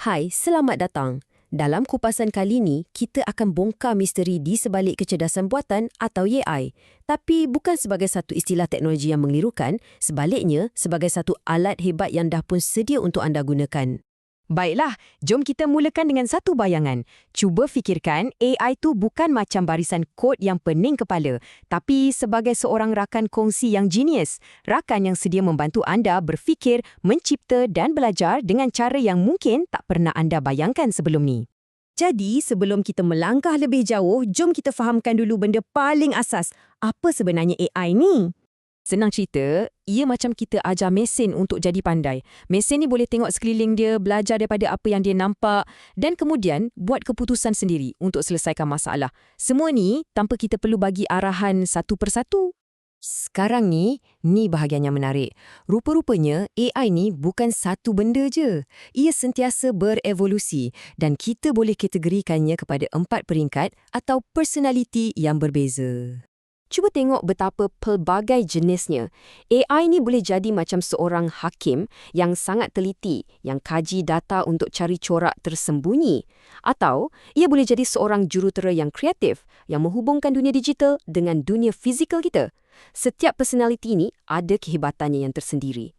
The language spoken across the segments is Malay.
Hai, selamat datang. Dalam kupasan kali ini, kita akan bongkar misteri di sebalik kecerdasan buatan atau AI. Tapi bukan sebagai satu istilah teknologi yang mengelirukan, sebaliknya sebagai satu alat hebat yang dah pun sedia untuk anda gunakan. Baiklah, jom kita mulakan dengan satu bayangan. Cuba fikirkan AI tu bukan macam barisan kod yang pening kepala, tapi sebagai seorang rakan kongsi yang genius. Rakan yang sedia membantu anda berfikir, mencipta dan belajar dengan cara yang mungkin tak pernah anda bayangkan sebelum ni. Jadi, sebelum kita melangkah lebih jauh, jom kita fahamkan dulu benda paling asas. Apa sebenarnya AI ni? Senang cerita, ia macam kita ajar mesin untuk jadi pandai. Mesin ni boleh tengok sekeliling dia, belajar daripada apa yang dia nampak dan kemudian buat keputusan sendiri untuk selesaikan masalah. Semua ni tanpa kita perlu bagi arahan satu persatu. Sekarang ni bahagian yang menarik. Rupa-rupanya AI ni bukan satu benda je. Ia sentiasa berevolusi dan kita boleh kategorikannya kepada 4 peringkat atau personaliti yang berbeza. Cuba tengok betapa pelbagai jenisnya. AI ni boleh jadi macam seorang hakim yang sangat teliti, yang kaji data untuk cari corak tersembunyi. Atau, ia boleh jadi seorang jurutera yang kreatif, yang menghubungkan dunia digital dengan dunia fizikal kita. Setiap personaliti ni ada kehebatannya yang tersendiri.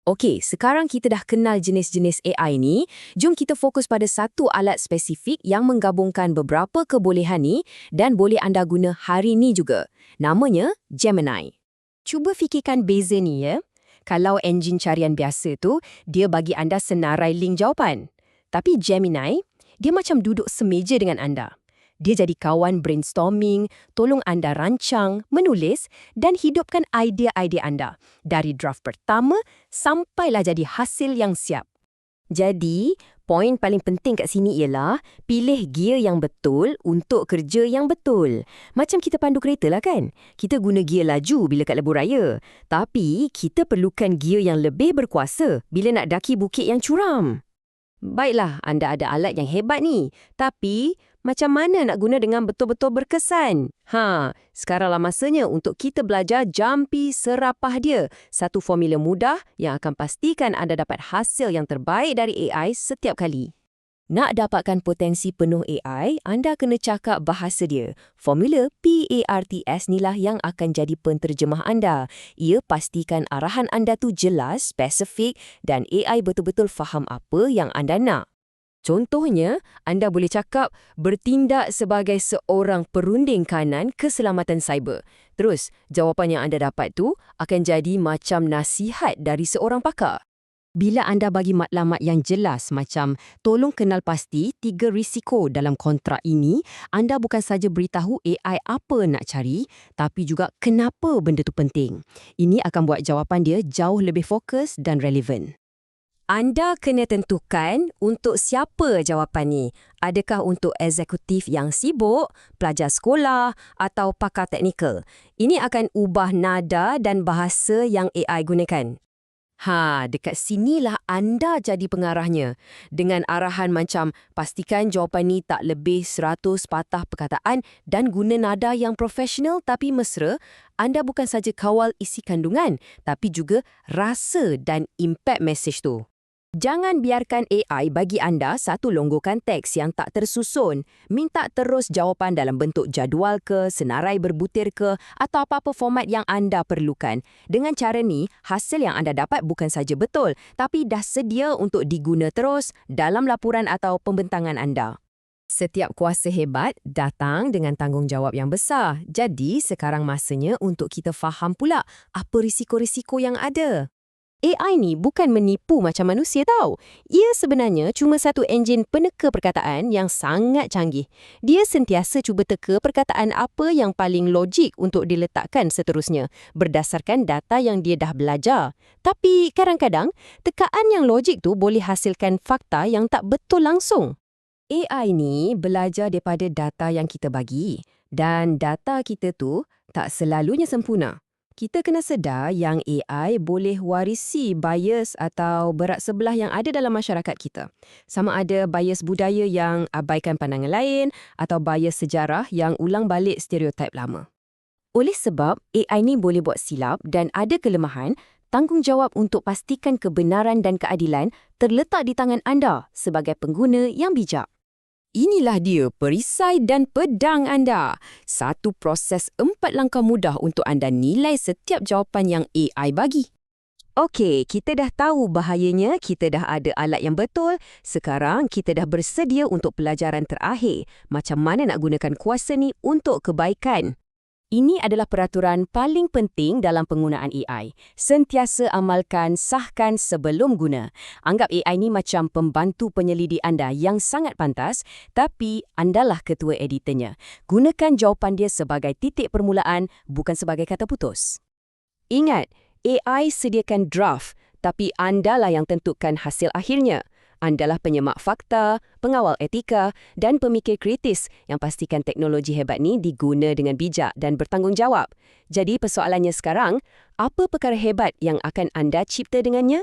Okey, sekarang kita dah kenal jenis-jenis AI ni, jom kita fokus pada satu alat spesifik yang menggabungkan beberapa kebolehan ni dan boleh anda guna hari ni juga. Namanya Gemini. Cuba fikirkan beza ni ya. Kalau enjin carian biasa tu, dia bagi anda senarai link jawapan. Tapi Gemini, dia macam duduk semeja dengan anda. Dia jadi kawan brainstorming, tolong anda rancang, menulis dan hidupkan idea-idea anda. Dari draft pertama sampailah jadi hasil yang siap. Jadi, poin paling penting kat sini ialah pilih gear yang betul untuk kerja yang betul. Macam kita pandu kereta lah kan? Kita guna gear laju bila kat lebuh raya. Tapi, kita perlukan gear yang lebih berkuasa bila nak daki bukit yang curam. Baiklah, anda ada alat yang hebat ni. Tapi, macam mana nak guna dengan betul-betul berkesan? Sekaranglah masanya untuk kita belajar jampi serapah dia. Satu formula mudah yang akan pastikan anda dapat hasil yang terbaik dari AI setiap kali. Nak dapatkan potensi penuh AI, anda kena cakap bahasa dia. Formula PARTS nilah yang akan jadi penterjemah anda. Ia pastikan arahan anda tu jelas, spesifik dan AI betul-betul faham apa yang anda nak. Contohnya, anda boleh cakap bertindak sebagai seorang perunding kanan keselamatan cyber. Terus, jawapan yang anda dapat tu akan jadi macam nasihat dari seorang pakar. Bila anda bagi maklumat yang jelas macam tolong kenal pasti 3 risiko dalam kontrak ini, anda bukan saja beritahu AI apa nak cari, tapi juga kenapa benda tu penting. Ini akan buat jawapan dia jauh lebih fokus dan relevan. Anda kena tentukan untuk siapa jawapan ni. Adakah untuk eksekutif yang sibuk, pelajar sekolah atau pakar teknikal? Ini akan ubah nada dan bahasa yang AI gunakan. Dekat sinilah anda jadi pengarahnya. Dengan arahan macam pastikan jawapan ni tak lebih 100 patah perkataan dan guna nada yang profesional tapi mesra, anda bukan saja kawal isi kandungan, tapi juga rasa dan impact message tu. Jangan biarkan AI bagi anda satu longgokan teks yang tak tersusun. Minta terus jawapan dalam bentuk jadual ke, senarai berbutir ke, atau apa-apa format yang anda perlukan. Dengan cara ni, hasil yang anda dapat bukan saja betul, tapi dah sedia untuk diguna terus dalam laporan atau pembentangan anda. Setiap kuasa hebat datang dengan tanggungjawab yang besar. Jadi, sekarang masanya untuk kita faham pula apa risiko-risiko yang ada. AI ni bukan menipu macam manusia tau. Ia sebenarnya cuma satu enjin peneka perkataan yang sangat canggih. Dia sentiasa cuba teka perkataan apa yang paling logik untuk diletakkan seterusnya berdasarkan data yang dia dah belajar. Tapi kadang-kadang, tekaan yang logik tu boleh hasilkan fakta yang tak betul langsung. AI ni belajar daripada data yang kita bagi dan data kita tu tak selalunya sempurna. Kita kena sedar yang AI boleh warisi bias atau berat sebelah yang ada dalam masyarakat kita. Sama ada bias budaya yang abaikan pandangan lain atau bias sejarah yang ulang balik stereotip lama. Oleh sebab AI ni boleh buat silap dan ada kelemahan, Tanggungjawab untuk pastikan kebenaran dan keadilan terletak di tangan anda sebagai pengguna yang bijak. Inilah dia perisai dan pedang anda. Satu proses 4 langkah mudah untuk anda nilai setiap jawapan yang AI bagi. Okey, kita dah tahu bahayanya, kita dah ada alat yang betul. Sekarang kita dah bersedia untuk pelajaran terakhir. Macam mana nak gunakan kuasa ni untuk kebaikan? Ini adalah peraturan paling penting dalam penggunaan AI. Sentiasa amalkan, sahkan sebelum guna. Anggap AI ni macam pembantu penyelidik anda yang sangat pantas, tapi andalah ketua editornya. Gunakan jawapan dia sebagai titik permulaan, bukan sebagai kata putus. Ingat, AI sediakan draft, tapi andalah yang tentukan hasil akhirnya. Andalah penyemak fakta, pengawal etika dan pemikir kritis yang pastikan teknologi hebat ni diguna dengan bijak dan bertanggungjawab. Jadi persoalannya sekarang, apa perkara hebat yang akan anda cipta dengannya?